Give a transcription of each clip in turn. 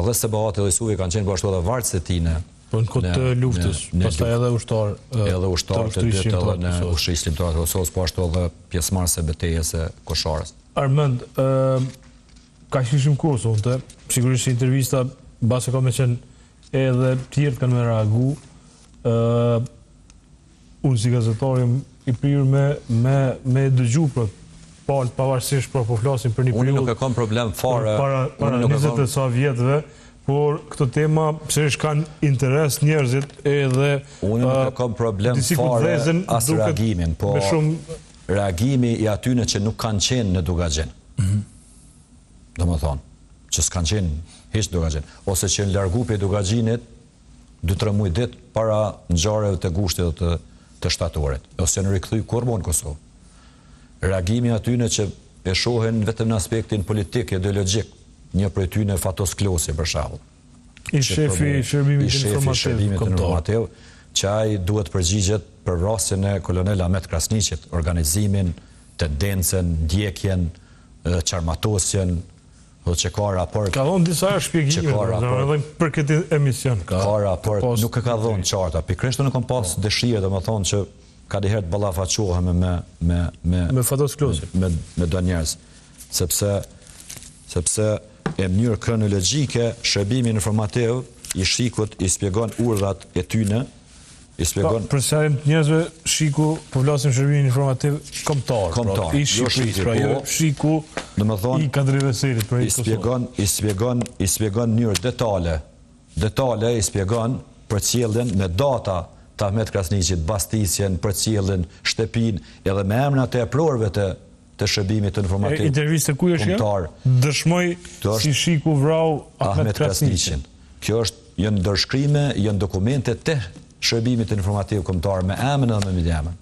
Edhe Sebahat edhe Suvi kanë qenë bashkë edhe vartës e tine. Po në këtë të luftës, pastaj edhe ushtar. Edhe ushtar të dytë edhe në ushtri shqiptar të Kosovës, po ashtu edhe pjesëmarrës e betejës e Kosharës. Armend, ka ishim Kosovë, sigurisht intervista base ka me qenë edhe tjertë kanë me reagu. Unë si gazetari i prirë me dëgju për palët pavarësisht për po flasim për një periudhë. Unë nuk e kam problem fare. Para 20 e sa vjetëve, por këto tema pësërish kanë interes njerëzit edhe... Unë nuk e kam problem fare as reagimin, po reagimi i atyne që nuk kanë qenë në Dugagjen. Do më thonë, që s'kanë qenë hiç Dugagjen. Ose që në largu për Dugagjinit 2-3 muaj ditë para ngjarjeve të gushtit të shtatorit. Ose në rikthy kurrë në Kosovë. Reagimi atyne që e shohen vetëm në aspektin politik, ideologjik, një prej tyne Fatos Klosi, për shembull. I shefi shërbimit informativ, që ai duhet përgjigjet për rastin e kolonel Ahmet Krasniqit, organizimin, tendencën, ndjekjen, qarmatosjen, që ka raport... Ka dhonë disa shpjegime për këtë emision. Ka raport, nuk e ka dhonë qarta. Pikërisht nuk kam pas dëshirë, dhe më thonë që ka diherë të ballafaqohem me Fatos Klosi, me do njerëz, sepse e mënyrë kronologjike shërbimi informativ i Shikut i shpjegon urdhat e tyne, i shpjegon... Për sjarim të njerëzve, Shiku, po vlasim shërbimin informativ kombëtar, i Shqipërisë, pra jo Shiku i kadrive serit për i Kosovë. I shpjegon njërë detale i shpjegon për cilën me data të Ahmet Krasniqit, Bastisjen, për cilën, Shtepin, edhe me emrat e prorëve të shërbimit informativ. Interviste ku është kjo? Dëshmoj si Shiku vrau Ahmet Krasniqin. Kjo është jënë ndërshkrime, jënë dokumente të shërbimit informativ kombëtar me emrin edhe me midjemen.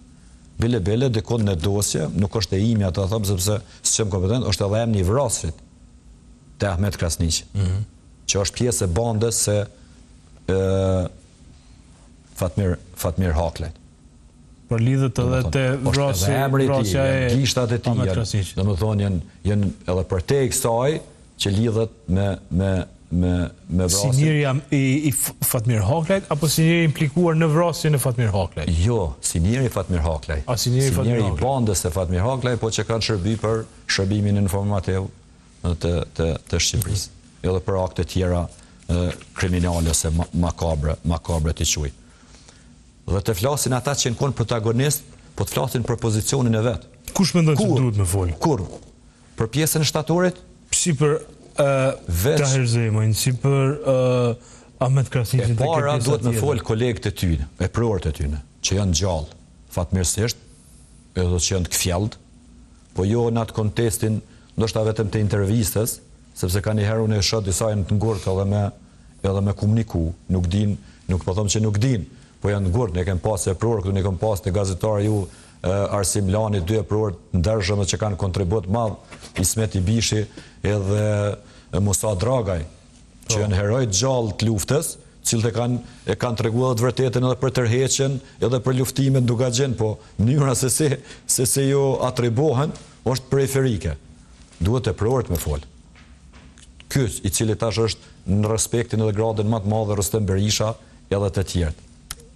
Bile, dikon në dosje, nuk është e imja të thëmë, sepse së qëmë kompetent, është edhe emri i vrasrit të Ahmet Krasniqin, që është pjesë e bandës se Fatmir Haklejt. Për lidhët edhe të vrasja e gishtat e ti, dhe më thonë jenë edhe për te i kësaj që lidhët me vrasja. Sinjeri i Fatmir Haklejt, apo sinjeri implikuar në vrasjen e Fatmir Haklejt? Jo, sinjeri Fatmir Haklejt. Sinjeri i bandës e Fatmir Haklejt, po që kanë shërbi për shërbimin informativ të Shqipërisë. Edhe për akte tjera kriminale ose makabre të quj. Dhe të flasin ata që në konë protagonist, po të flasin për pozicionin e vetë. Kush mendon se duhet me folë? Kur? Për pjesën e shtatorit? Si për Tahir Zemajn, si për Ahmet Krasniqin. E para duhet me folë kolegët e tyne, e prorët e tyne, që janë gjallë, fatmirësisht, edhe që janë të këfjallët, po jo në atë kontestin, ndoshta vetëm të intervistës, sepse ka një herë unë e shoh disa janë të ngurtë edhe me komuniku, nuk din, nuk po them që nuk din, po janë ngurtë, ne kemë pas e prorë, këtu ne kemë pas të gazetarë ju Arsim Lani, 2 prorë ndershëm që kanë kontribut madh, Ismet Ibishi edhe Musa Dragaj, që janë herojë gjallë të luftës, cilët e kanë treguar të vërtetën edhe për tërheqjen, edhe për luftimin Dugagjen, po mënyra se jo atribohen është periferike. Duhet e prorët me folë. Ky, i cili tash është në respektin edhe gradën më të madh Rustem Berisha edhe të tjerë.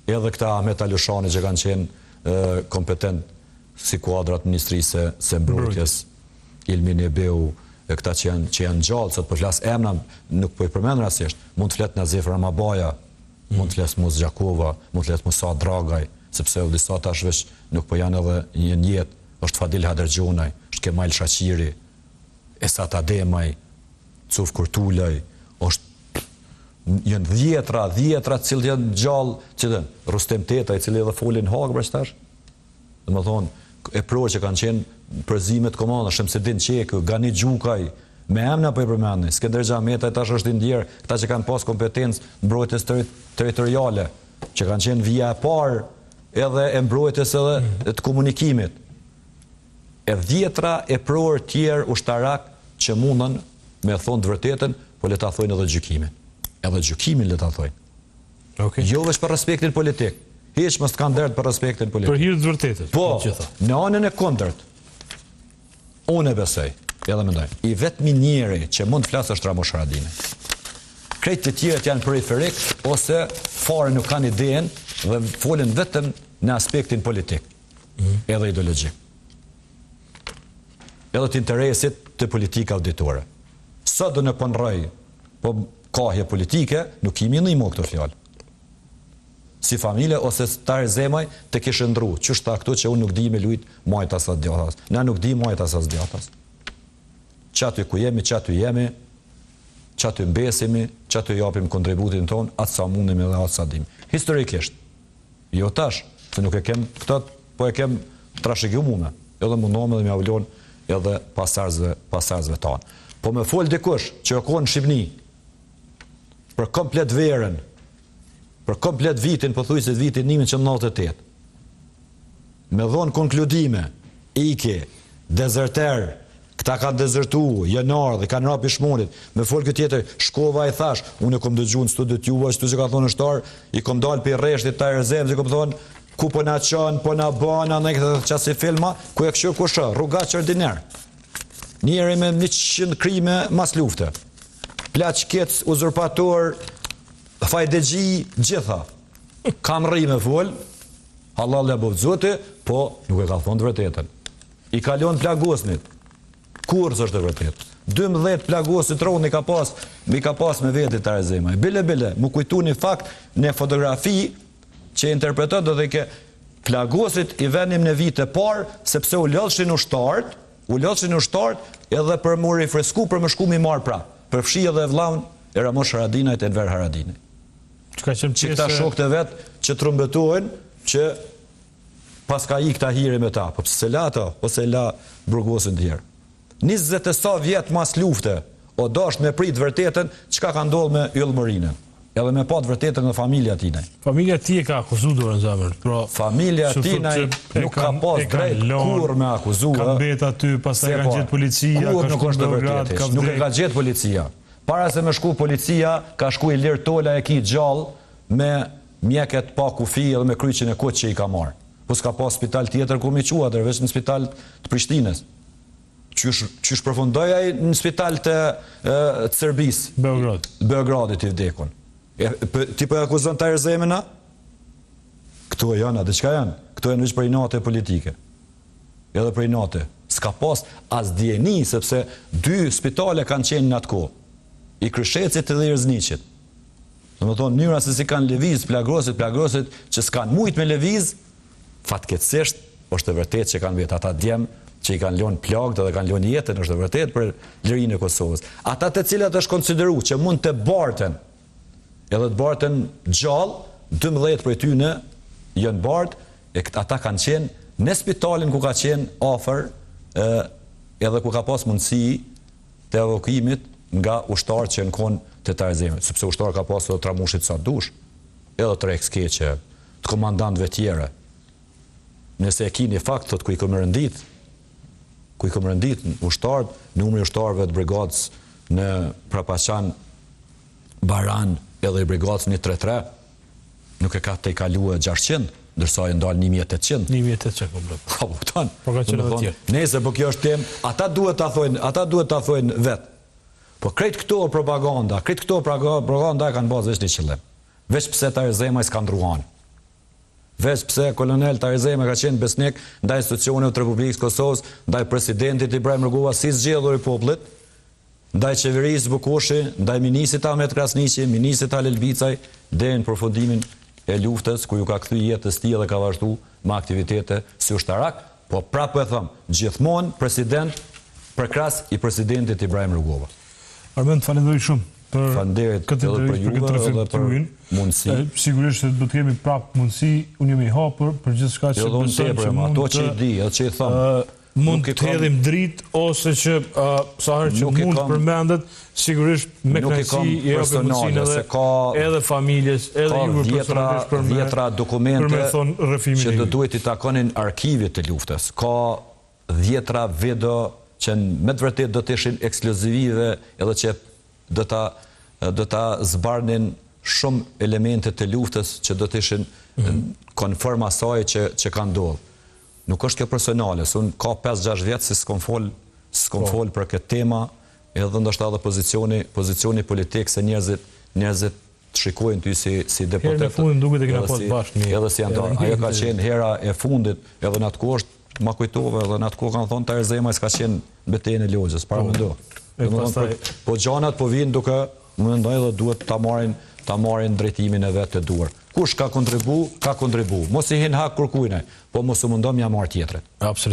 Edhe këta Ahmet Alushani që kanë qenë kompetent si kuadrat Ministrisë së Mbrojtjes, Ilmin Ebeu, këta që janë gjallë, sot po flas emra, nuk po i përmend rastisht, mund të flet Nazif Ramabaja, mund të flet Mus Gjakova, mund të flet Musa Dragaj, sepse u disa tash veç nuk po janë edhe një jetë, është Fadil Hadergjunaj, është Kemal Shaqiri, Esat Ademaj, Cuf Kurtulaj, janë dhjetra cilë janë gjallë, që Rustem Teta, i cili edhe folin Hagë për qëtash. Dhe më thonë, e prorë që kanë qenë përzimet komanda, Shemsedin Qeku, Gani Gjukaj, me emna për i përmendni, Skender Xhameta, tash është i ndjerë, këta që kanë pas kompetencë në mbrojtjes territoriale, që kanë qenë vija e parë edhe e mbrojtjes edhe të komunikimit. E dhjetra e prorë tjerë ushtarak që mundën me thonë të vërtetën, po le ta thojnë edhe gjykimin. Edhe gjykimin le ta thojnë. Jo veç për respektin politik. Hiç mos kanë derdh për respektin politik. Për hir të vërtetës. Po, në anën e kundërt. Unë e besoj, edhe mendoj. I vetmi njeri që mund të flasë është Ramush Haradinaj. krejt të tjerët janë periferik, ose fare nuk kanë idenë dhe folën vetëm në aspektin politik, edhe ideologjik. Edhe të interesit të politika auditore. Sa do në pënroj, po kahje politike, nuk kemi në imo këto fjallë. Si familje, ose të rezemaj të kishë ndru, qështë ta këto që unë nuk di me lujt majtas as djatas. Na nuk di majtas as djatas. Qaty ku jemi, qaty jemi, qaty mbesimi, qaty japim kontributin ton, atë sa mundim edhe atë sa dim. Historikisht, jo tash, se nuk e kem këtat, po e kem trashëgju mune, edhe mundome dhe me avlon edhe pasarësve tanë. Po me fol dikush që e konë në Shqipni, për komplet verën, për komplet vitin, pëthujësit vitin 1998, me dhonë konkludime, ike, dezerter, këta kanë dezertu, jenar dhe kanë rapi shmonit, me folë këtë tjetër, shkova i thash, unë e kom dëgju në studiot juva, që tu që ka thonë shtarë, i kom dalë për reshtit të rezem, që kom thonë, ku po na qanë, po na bana, në këtë qasi filma, ku e këshur kusha, rrugat që ordiner. Njeri me 100 krime mas lufte. Plaq kec, uzurpator, fajdegji, gjitha. Kam rri me folë, halal e bovëzote, po nuk e ka thonë të vërtetën. I kalon plagosnit. Kur është të vërtet? 12 plagosit roni mi ka pas me vetit të rezema. Bile, mu kujtu një fakt në fotografi që interpretot dhe ke plagosit i venim në vite par, sepse u lëllshin u shtart edhe për më rifresku, për më shku mi marë pra. Për fshi edhe vlaun e Ramosh Haradinajt e Enver Haradinaj. Që këta shok të vetë që trumbetohen që pas ka i këta hiri me ta, po pëse la ta, ose la burgosin të herë. 20 e sa vjetë mas lufte, o dasht me prit vërtetën, qka ka ndodhë me yllëmërine, edhe me pat vërtetën në familja tinaj. Familja ti e ka akuzu dorën zamër. Familja tinaj nuk ka pas drejt kur me akuzu. Ka bet aty, pastaj ka gjetë policia, kur nuk është të vërtetës, nuk e ka gjetë policia. Para se me shku policia, ka shku i lirë tola e ki gjallë me mjeket pa kufi edhe me kryqin e këtë që i ka marë. Po s'ka pas spital tjetër ku mi qua, veç në spital të Prishtines. Qysh përfundoja në spital të Serbis. Beogradit i vdekun. Ti po e akuzon të rezemena? Këto e janë, dhe qka janë? Këto e në vishë për i nate politike. Edhe për i nate. S'ka pas as djeni, sepse 2 spitale kanë qenë në atë ko. I Kryshecit edhe i Rëzniqit. Dhe më thonë, njëra se si kanë leviz, plagrosit, që s'kanë mujt me leviz, fatkeqësisht, është të vërtet që kanë vetë ata djemë, që i kanë lënë plagët dhe kanë lënë jetën, është vërtet për lirinë e Kosovës. Ata të cilat është konsideru që mund të barten, edhe të barten gjallë, 12 për tyne jënë bartë, e ata kanë qenë në spitalin ku ka qenë afer, edhe ku ka pas mundësi të evokimit nga ushtarë që në konë të Tarzemit, sepse ushtarë ka pas të tramushit sa dush, edhe të rekskeqe, të komandantëve tjere. Nëse e ki një fakt, thot ku i këmë rëndit, ushtarët, numri ushtarëve të brigadës në Prapaqan, Baran, edhe i brigadës 133, nuk e ka të i kaluë 600, ndërsa e ndalë 1800. 1800, komplet. Ka buktan. Po ka qenë dhe tjerë. Nese, po kjo është tem, ata duhet të thojnë vetë. Po krejt këto propaganda e kanë bazë veç një qëllim. Veç pse ta rezema i s'kandruanë. Veç pse kolonel Tarzema ka qenë besnik ndaj institucioneve të Republikës Kosovës, ndaj presidentit Ibrahim Rugova si zgjedhur i popullit, ndaj qeverisë Bukushi, ndaj ministrit Ahmet Krasniqi, ministrit Halil Bicaj, deri në përfundimin e luftës ku ju ka kthy jetës tij dhe ka vazhdu me aktivitete si ushtarak, po prapë e them, gjithmonë president përkras i presidentit Ibrahim Rugova. Armend, falenderoj shumë për këtë intervistë, për këtë mundësi. Sigurisht se do të kemi prapë mundësi, unë jemi i hapur për gjithçka që besoj që mund të hedhim dritë, ose që sa herë që mund të përmendet, sigurisht me kënaqësi i japim mundësinë edhe familjes, edhe juve personalisht për dhjetra dokumente që do duhet i takonin arkivit të luftës. Ka dhjetra video që me të vërtetë do të ishin ekskluzive edhe që do ta zbarnin shumë elemente të luftës që do të ishin konform asaj që ka ndodhur. Nuk është kjo personale, unë ka 5-6 vjetë si s'kom fol për këtë tema, edhe ndoshta edhe pozicioni politik se njerëzit njerëzit të shikojnë ty si deputet. Herë në fundin duket e kena pas bashkë një. Edhe si antar. Ajo ka qenë hera e fundit, edhe në atë kohë ma kujtove, edhe në atë kohë kanë thonë Tahir Zemaj s'ka qenë betejën e logjës, para mendo. Po gjanat po vinë duke, më mendoj edhe duhet ta marrin drejtimin e vetë të duar. Kush ka kontribu, ka kontribu. Mos i hin hak kërkujne, po mos u mundom ja marr tjetrit. Absolutisht.